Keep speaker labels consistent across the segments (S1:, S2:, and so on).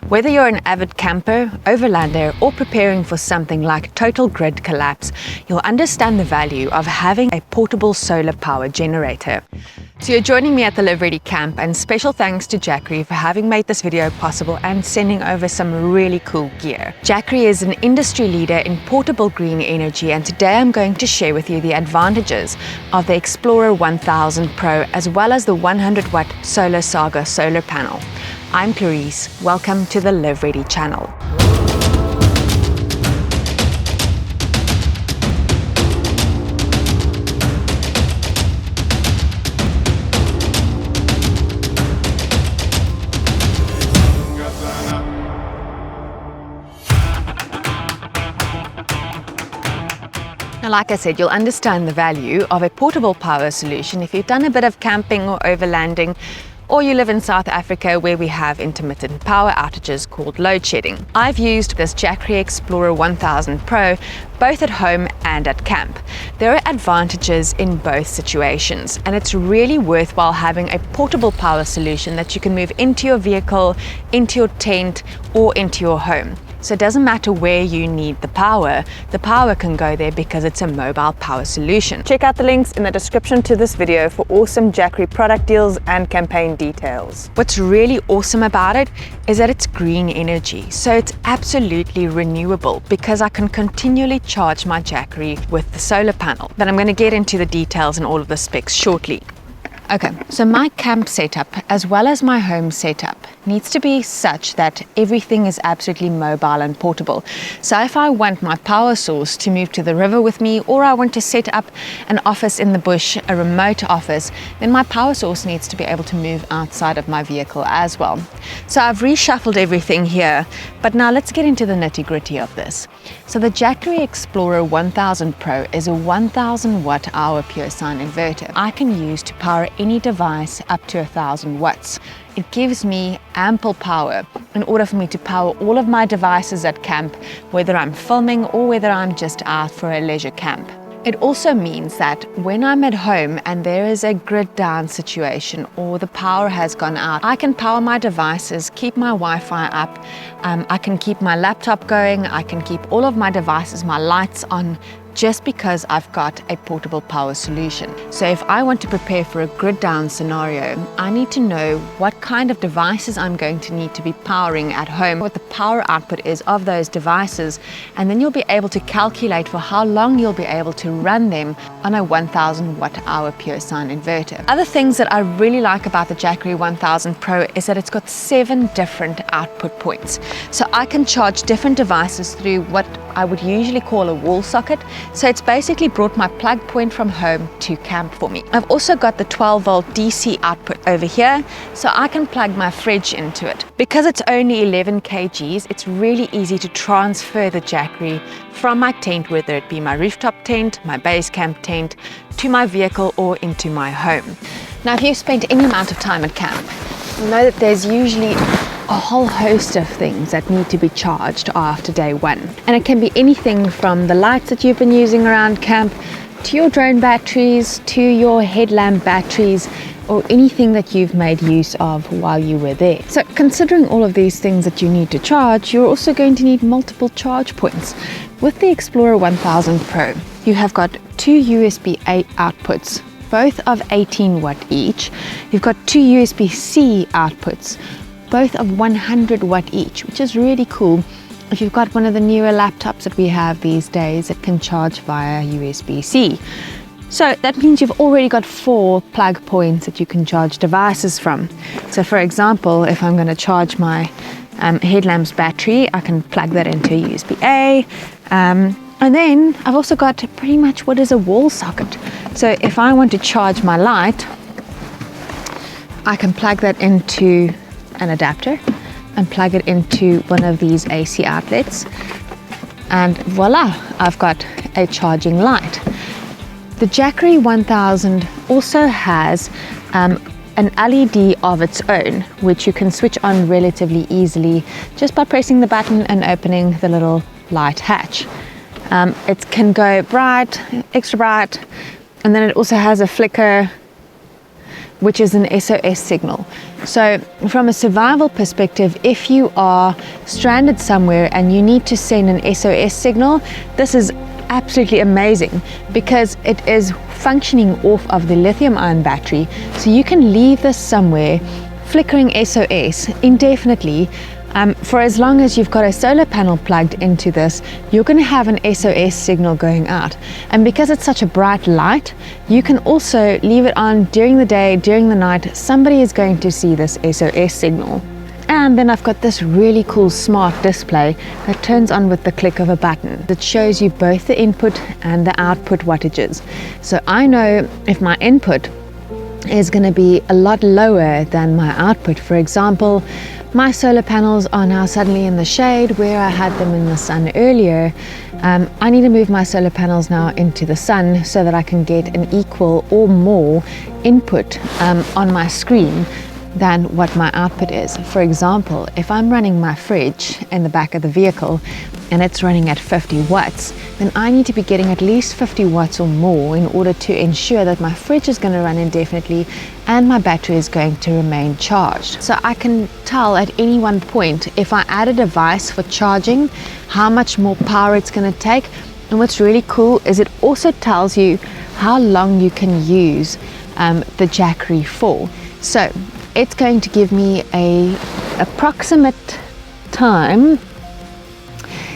S1: Whether you're an avid camper, overlander, or preparing for something like total grid collapse, you'll understand the value of having a portable solar power generator. So you're joining me at the Live Ready camp, and special thanks to Jackery for having made this video possible and sending over some really cool gear. Jackery is an industry leader in portable green energy, and today I'm going to share with you the advantages of the Explorer 1000 Pro as well as the 100-watt Solar Saga Solar Panel. I'm Clarice, welcome to the Live Ready channel. Now, like I said, you'll understand the value of a portable power solution if you've done a bit of camping or overlanding, or you live in South Africa where we have intermittent power outages called load shedding. I've used this Jackery Explorer 1000 Pro both at home and at camp. There are advantages in both situations, and it's really worthwhile having a portable power solution that you can move into your vehicle, into your tent, or into your home. So it doesn't matter where you need the power can go there because it's a mobile power solution. Check out the links in the description to this video for awesome Jackery product deals and campaign details. What's really awesome about it is that it's green energy, so it's absolutely renewable because I can continually charge my Jackery with the solar panel. But I'm going to get into the details and all of the specs shortly. Okay, so my camp setup as well as my home setup needs to be such that everything is absolutely mobile and portable. So if I want my power source to move to the river with me, or I want to set up an office in the bush, a remote office, then my power source needs to be able to move outside of my vehicle as well. So I've reshuffled everything here, but now let's get into the nitty-gritty of this. So the Jackery Explorer 1000 Pro is a 1000 watt-hour pure sine inverter I can use to power any device up to 1000 watts. It gives me ample power in order for me to power all of my devices at camp, whether I'm filming or whether I'm just out for a leisure camp. It also means that when I'm at home and there is a grid down situation or the power has gone out, I can power my devices, keep my Wi-Fi up, I can keep my laptop going, I can keep all of my devices, my lights on, just because I've got a portable power solution. So if I want to prepare for a grid down scenario, I need to know what kind of devices I'm going to need to be powering at home, what the power output is of those devices, and then you'll be able to calculate for how long you'll be able to run them on a 1000 watt-hour pure sine inverter. Other things that I really like about the Jackery 1000 Pro is that it's got 7 different output points. So I can charge different devices through what I would usually call a wall socket. So it's basically brought my plug point from home to camp for me. I've also got the 12-volt DC output over here, so I can plug my fridge into it. Because it's only 11 kgs, it's really easy to transfer the Jackery from my tent, whether it be my rooftop tent, my base camp tent, to my vehicle or into my home. Now, if you've spent any amount of time at camp, you'll know that there's usually a whole host of things that need to be charged after day one. And it can be anything from the lights that you've been using around camp, to your drone batteries, to your headlamp batteries, or anything that you've made use of while you were there. So considering all of these things that you need to charge, you're also going to need multiple charge points. With the Explorer 1000 Pro, you have got 2 USB-A outputs, both of 18 watt each. You've got 2 USB-C outputs, both of 100 watt each, which is really cool if you've got one of the newer laptops that we have these days that can charge via USB-C. So that means you've already got 4 plug points that you can charge devices from. So for example, if I'm going to charge my headlamp's battery, I can plug that into a USB-A. And then I've also got pretty much what is a wall socket. So if I want to charge my light, I can plug that into an adapter and plug it into one of these AC outlets, and voila, I've got a charging light. The Jackery 1000 also has an LED of its own, which you can switch on relatively easily just by pressing the button and opening the little light hatch. It can go bright, extra bright, and then it also has a flicker which is an SOS signal. So from a survival perspective, if you are stranded somewhere and you need to send an SOS signal, this is absolutely amazing because it is functioning off of the lithium-ion battery. So you can leave this somewhere, flickering SOS indefinitely. For as long as you've got a solar panel plugged into this, you're going to have an SOS signal going out. And because it's such a bright light, you can also leave it on during the day, during the night. Somebody is going to see this SOS signal. And then I've got this really cool smart display that turns on with the click of a button. It shows you both the input and the output wattages. So I know if my input is going to be a lot lower than my output. For example, my solar panels are now suddenly in the shade where I had them in the sun earlier. I need to move my solar panels now into the sun so that I can get an equal or more input on my screen than what my output is. For example, if I'm running my fridge in the back of the vehicle and it's running at 50 watts, then I need to be getting at least 50 watts or more in order to ensure that my fridge is going to run indefinitely and my battery is going to remain charged. So I can tell at any one point, if I add a device for charging, how much more power it's going to take. And what's really cool is it also tells you how long you can use the Jackery for. So it's going to give me a approximate time,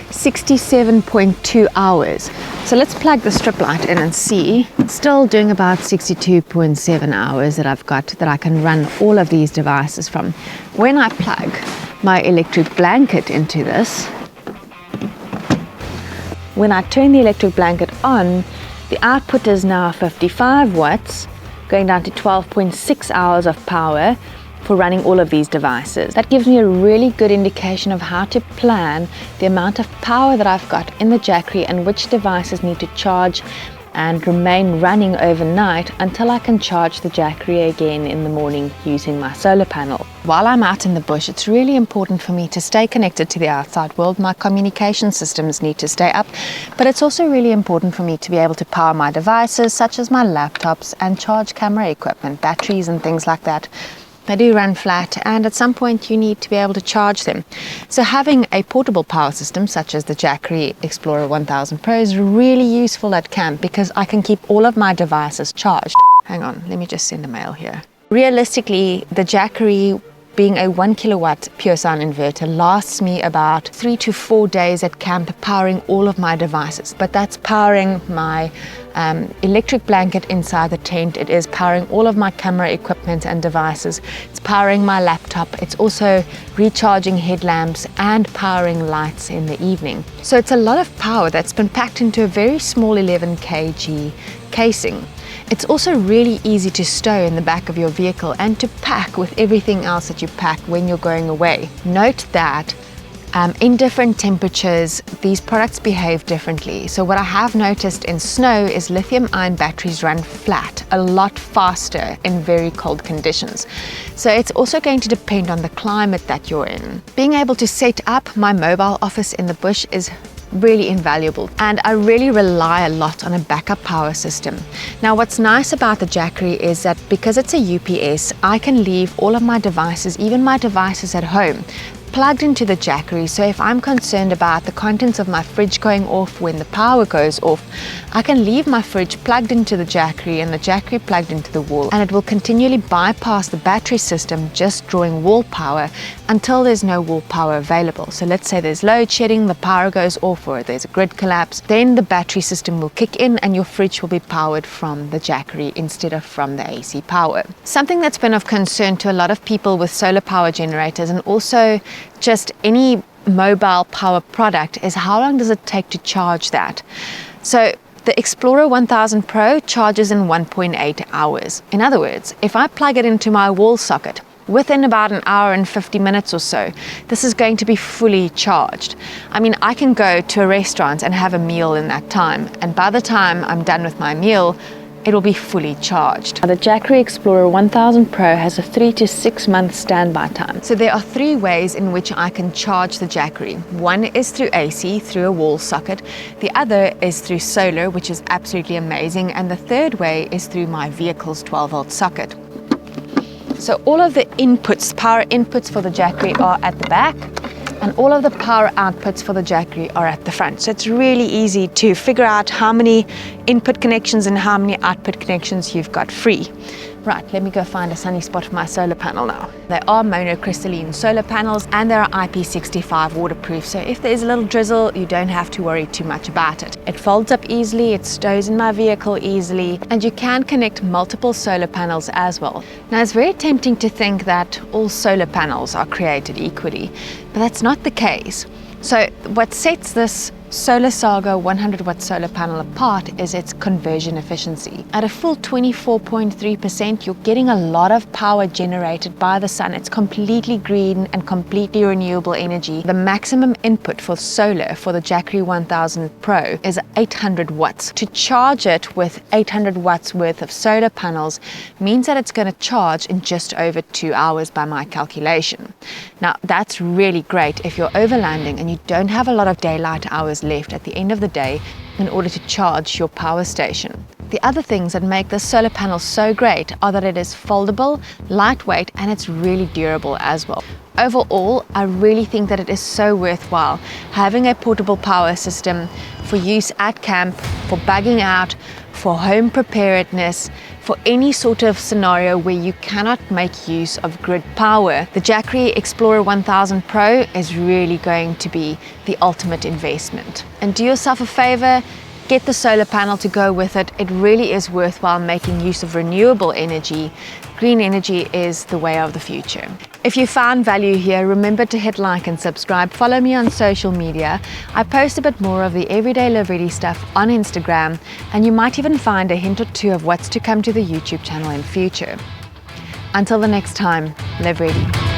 S1: 67.2 hours. So let's plug the strip light in and see. It's still doing about 62.7 hours that I've got that I can run all of these devices from. When I plug my electric blanket into this, when I turn the electric blanket on, the output is now 55 watts, going down to 12.6 hours of power for running all of these devices. That gives me a really good indication of how to plan the amount of power that I've got in the Jackery and which devices need to charge and remain running overnight until I can charge the Jackery again in the morning using my solar panel. While I'm out in the bush, it's really important for me to stay connected to the outside world. My communication systems need to stay up, but it's also really important for me to be able to power my devices such as my laptops and charge camera equipment, batteries and things like that. They do run flat, and at some point you need to be able to charge them. So having a portable power system such as the Jackery Explorer 1000 Pro is really useful at camp because I can keep all of my devices charged. Hang on, let me just send a mail here. Realistically, the Jackery, being a 1 kilowatt pure sine inverter, lasts me about 3 to 4 days at camp powering all of my devices. But that's powering my electric blanket inside the tent. It is powering all of my camera equipment and devices. It's powering my laptop. It's also recharging headlamps and powering lights in the evening. So it's a lot of power that's been packed into a very small 11 kg casing. It's also really easy to stow in the back of your vehicle and to pack with everything else that you pack when you're going away. Note that in different temperatures, these products behave differently. So what I have noticed in snow is lithium-ion batteries run flat a lot faster in very cold conditions. So it's also going to depend on the climate that you're in. Being able to set up my mobile office in the bush is really invaluable, and I really rely a lot on a backup power system. Now what's nice about the Jackery is that because it's a UPS, I can leave all of my devices, even my devices at home, plugged into the Jackery. So if I'm concerned about the contents of my fridge going off when the power goes off, I can leave my fridge plugged into the Jackery and the Jackery plugged into the wall, and it will continually bypass the battery system, just drawing wall power until there's no wall power available. So let's say there's load shedding, the power goes off, or there's a grid collapse, then the battery system will kick in and your fridge will be powered from the Jackery instead of from the AC power. Something that's been of concern to a lot of people with solar power generators and also just any mobile power product is how long does it take to charge that? So the Explorer 1000 Pro charges in 1.8 hours. In other words, if I plug it into my wall socket, within about an hour and 50 minutes or so, this is going to be fully charged. I mean, I can go to a restaurant and have a meal in that time, and by the time I'm done with my meal, it will be fully charged. The Jackery Explorer 1000 Pro has a 3 to 6 month standby time. So there are 3 ways in which I can charge the Jackery. One is through AC, through a wall socket. The other is through solar, which is absolutely amazing. And the third way is through my vehicle's 12 volt socket. So all of the inputs, power inputs for the Jackery are at the back, and all of the power outputs for the Jackery are at the front. So it's really easy to figure out how many input connections and how many output connections you've got free. Right, let me go find a sunny spot for my solar panel now. They are monocrystalline solar panels and they are IP65 waterproof, so if there's a little drizzle, you don't have to worry too much about it. It folds up easily, it stows in my vehicle easily, and you can connect multiple solar panels as well. Now, it's very tempting to think that all solar panels are created equally, but that's not the case. So what sets this Solar Saga 100 watt solar panel apart is its conversion efficiency. At a full 24.3%, you're getting a lot of power generated by the sun. It's completely green and completely renewable energy. The maximum input for solar for the Jackery 1000 Pro is 800 watts. To charge it with 800 watts worth of solar panels means that it's going to charge in just over 2 hours by my calculation. Now, that's really great if you're overlanding and you don't have a lot of daylight hours left at the end of the day in order to charge your power station. The other things that make this solar panel so great are that it is foldable, lightweight, and it's really durable as well. Overall, I really think that it is so worthwhile having a portable power system for use at camp, for bugging out, for home preparedness, for any sort of scenario where you cannot make use of grid power. The Jackery Explorer 1000 Pro is really going to be the ultimate investment. And do yourself a favor, get the solar panel to go with it. It really is worthwhile making use of renewable energy. Green energy is the way of the future. If you found value here, remember to hit like and subscribe. Follow me on social media. I post a bit more of the everyday live ready stuff on Instagram, and you might even find a hint or two of what's to come to the YouTube channel in future. Until the next time, live ready.